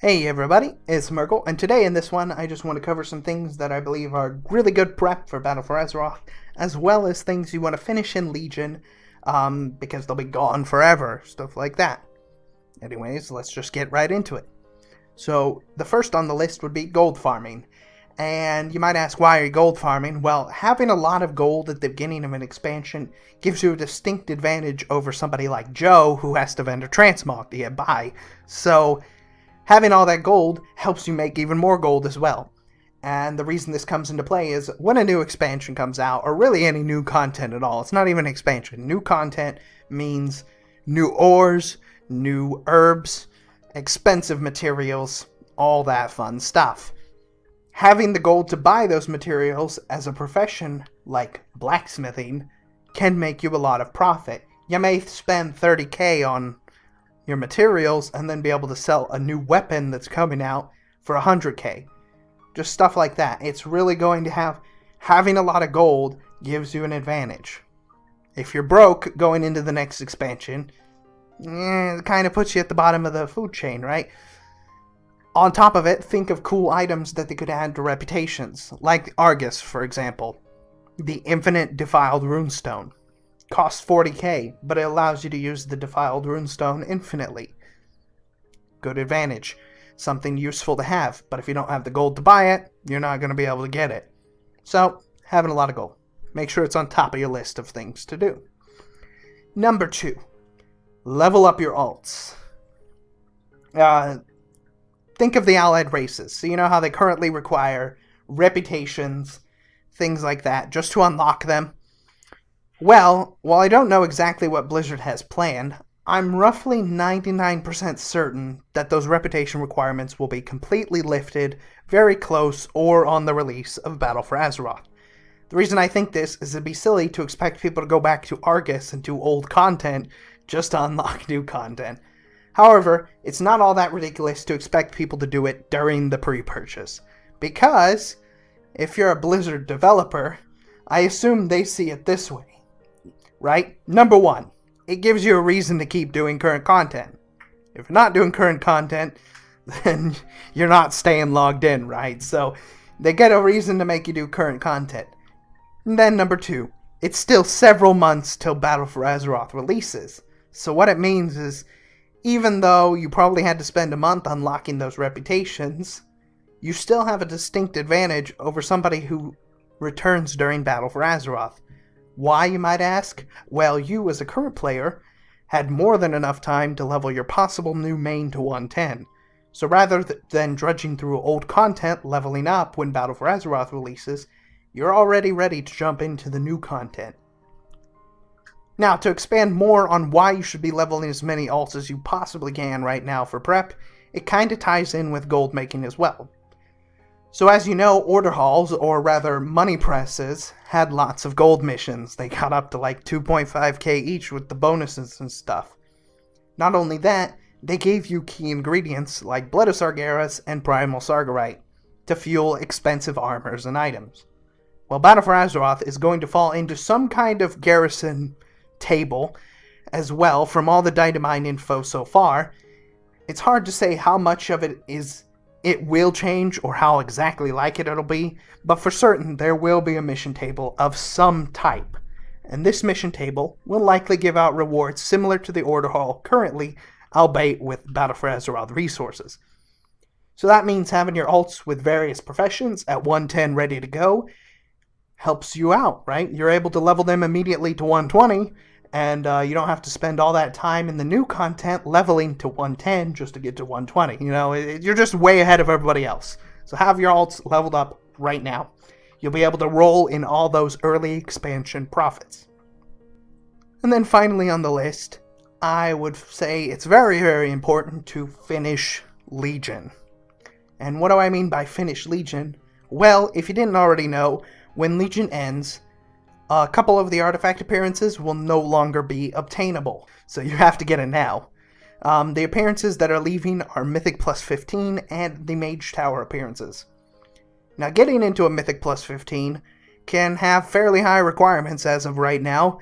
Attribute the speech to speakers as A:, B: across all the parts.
A: Hey everybody, it's Merkel, and today in this one I just want to cover some things that I believe are really good prep for Battle for Azeroth, as well as things you want to finish in Legion, because they'll be gone forever, stuff like that. Anyways, let's just get right into it. So, the first on the list would be gold farming. And you might ask, why are you gold farming? Well, having a lot of gold at the beginning of an expansion gives you a distinct advantage over somebody like Joe, who has to vend a transmog to get by. So, having all that gold helps you make even more gold as well. And the reason this comes into play is when a new expansion comes out, or really any new content at all, it's not even expansion. New content means new ores, new herbs, expensive materials, all that fun stuff. Having the gold to buy those materials as a profession like blacksmithing can make you a lot of profit. You may spend 30k on your materials and then be able to sell a new weapon that's coming out for 100k. Just stuff like that. It's really going to having a lot of gold gives you an advantage. If you're broke going into the next expansion, it kind of puts you at the bottom of the food chain, right? On top of it, think of cool items that they could add to reputations, like Argus, for example. The Infinite Defiled Runestone. Costs 40k, but it allows you to use the Defiled Runestone infinitely. Good advantage. Something useful to have, but if you don't have the gold to buy it, you're not going to be able to get it. So, having a lot of gold. Make sure it's on top of your list of things to do. Number 2. Level up your alts. Think of the allied races. So you know how they currently require reputations, things like that, just to unlock them? Well, while I don't know exactly what Blizzard has planned, I'm roughly 99% certain that those reputation requirements will be completely lifted very close or on the release of Battle for Azeroth. The reason I think this is it'd be silly to expect people to go back to Argus and do old content just to unlock new content. However, it's not all that ridiculous to expect people to do it during the pre-purchase, because if you're a Blizzard developer, I assume they see it this way. Right? Number 1, it gives you a reason to keep doing current content. If you're not doing current content, then you're not staying logged in, right? So they get a reason to make you do current content. And then number 2, it's still several months till Battle for Azeroth releases. So what it means is, even though you probably had to spend a month unlocking those reputations, you still have a distinct advantage over somebody who returns during Battle for Azeroth. Why, you might ask? Well, you as a current player had more than enough time to level your possible new main to 110. So rather than drudging through old content leveling up when Battle for Azeroth releases, you're already ready to jump into the new content. Now, to expand more on why you should be leveling as many alts as you possibly can right now for prep, it kinda ties in with gold making as well. So as you know, order halls, or rather money presses, had lots of gold missions. They got up to like 2.5k each with the bonuses and stuff. Not only that, they gave you key ingredients like Blood of Sargeras and Primal Sargerite to fuel expensive armors and items. Well, Battle for Azeroth is going to fall into some kind of garrison table as well from all the Dynamine info so far. It's hard to say how much of it will change or how exactly like it'll be, but for certain there will be a mission table of some type. And this mission table will likely give out rewards similar to the Order Hall currently, albeit with Battle for Azeroth resources. So that means having your alts with various professions at 110 ready to go helps you out, right? You're able to level them immediately to 120, and you don't have to spend all that time in the new content leveling to 110 just to get to 120. You know, you're just way ahead of everybody else. So have your alts leveled up right now. You'll be able to roll in all those early expansion profits. And then finally on the list, I would say it's very, very important to finish Legion. And what do I mean by finish Legion? Well, if you didn't already know, when Legion ends, a couple of the artifact appearances will no longer be obtainable, so you have to get it now. The appearances that are leaving are Mythic plus 15 and the Mage Tower appearances. Now, getting into a Mythic plus 15 can have fairly high requirements as of right now.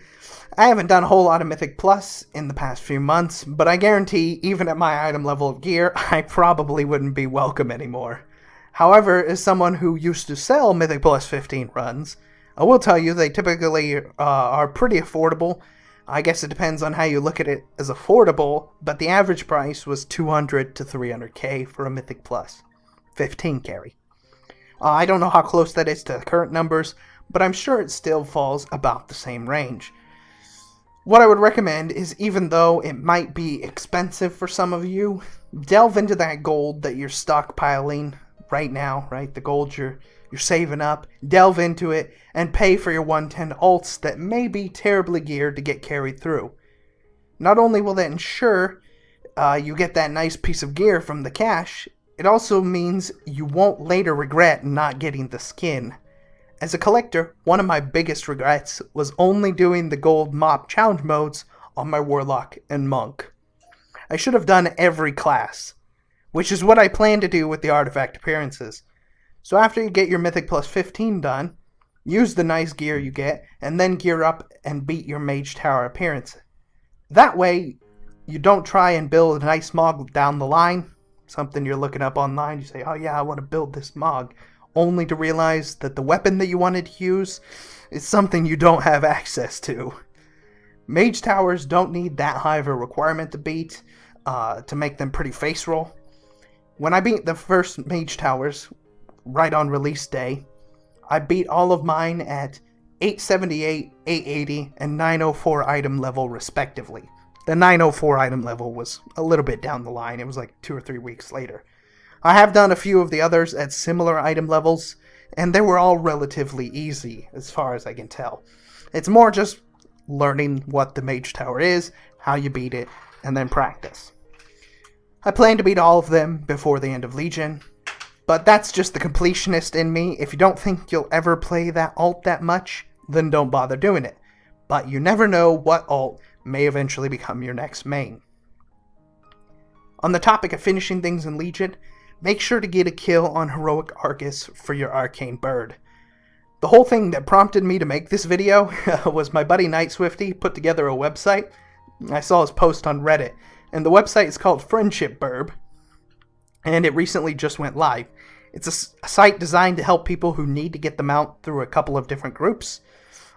A: I haven't done a whole lot of Mythic Plus in the past few months, but I guarantee even at my item level of gear, I probably wouldn't be welcome anymore. However, as someone who used to sell Mythic Plus 15 runs, I will tell you they typically are pretty affordable. I guess it depends on how you look at it as affordable, but the average price was 200 to 300k for a Mythic Plus 15 carry. I don't know how close that is to current numbers, but I'm sure it still falls about the same range. What I would recommend is, even though it might be expensive for some of you, delve into that gold that you're stockpiling right now, right? The gold you're saving up, delve into it, and pay for your 110 alts that may be terribly geared to get carried through. Not only will that ensure you get that nice piece of gear from the cache, it also means you won't later regret not getting the skin. As a collector, one of my biggest regrets was only doing the gold mop challenge modes on my Warlock and Monk. I should have done every class, which is what I plan to do with the artifact appearances. So after you get your Mythic Plus 15 done, use the nice gear you get, and then gear up and beat your Mage Tower appearance. That way, you don't try and build a nice Mog down the line, something you're looking up online, you say, oh yeah, I want to build this Mog, only to realize that the weapon that you wanted to use is something you don't have access to. Mage Towers don't need that high of a requirement to beat, to make them pretty face roll. When I beat the first Mage Towers, right on release day, I beat all of mine at 878, 880, and 904 item level respectively. The 904 item level was a little bit down the line, it was like 2 or 3 weeks later. I have done a few of the others at similar item levels, and they were all relatively easy, as far as I can tell. It's more just learning what the Mage Tower is, how you beat it, and then practice. I plan to beat all of them before the end of Legion, but that's just the completionist in me. If you don't think you'll ever play that alt that much, then don't bother doing it. But you never know what alt may eventually become your next main. On the topic of finishing things in Legion, make sure to get a kill on Heroic Argus for your Arcane Bird. The whole thing that prompted me to make this video was my buddy Night Swifty put together a website. I saw his post on Reddit, and the website is called Friendship Verb, and it recently just went live. It's a site designed to help people who need to get the mount through a couple of different groups.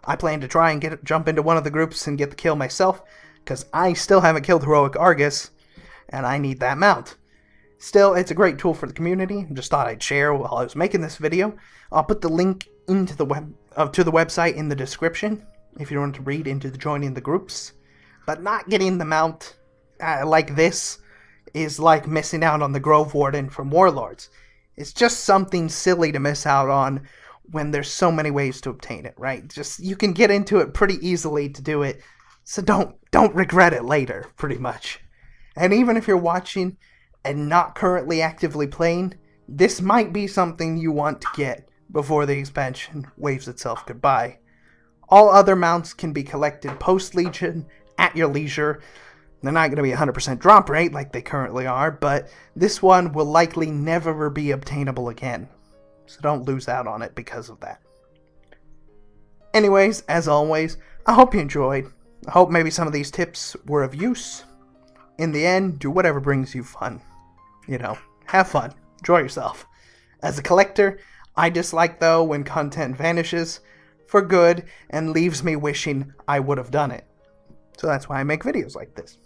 A: I plan to try and jump into one of the groups and get the kill myself, because I still haven't killed Heroic Argus, and I need that mount. Still, it's a great tool for the community. Just thought I'd share while I was making this video. I'll put the link into the to the website in the description if you want to read into joining the groups. But not getting the mount like this is like missing out on the Grove Warden from Warlords. It's just something silly to miss out on when there's so many ways to obtain it, right? Just you can get into it pretty easily to do it, so don't regret it later, pretty much. And even if you're watching and not currently actively playing, this might be something you want to get before the expansion waves itself goodbye. All other mounts can be collected post-Legion at your leisure. They're not going to be 100% drop rate like they currently are, but this one will likely never be obtainable again. So don't lose out on it because of that. Anyways, as always, I hope you enjoyed. I hope maybe some of these tips were of use. In the end, do whatever brings you fun. You know, have fun. Enjoy yourself. As a collector, I dislike, though, when content vanishes for good and leaves me wishing I would have done it. So that's why I make videos like this.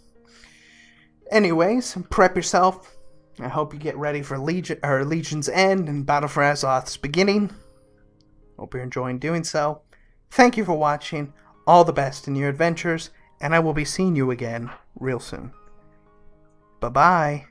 A: Anyways, prep yourself. I hope you get ready for Legion's End and Battle for Azeroth's beginning. Hope you're enjoying doing so. Thank you for watching. All the best in your adventures, and I will be seeing you again real soon. Bye-bye.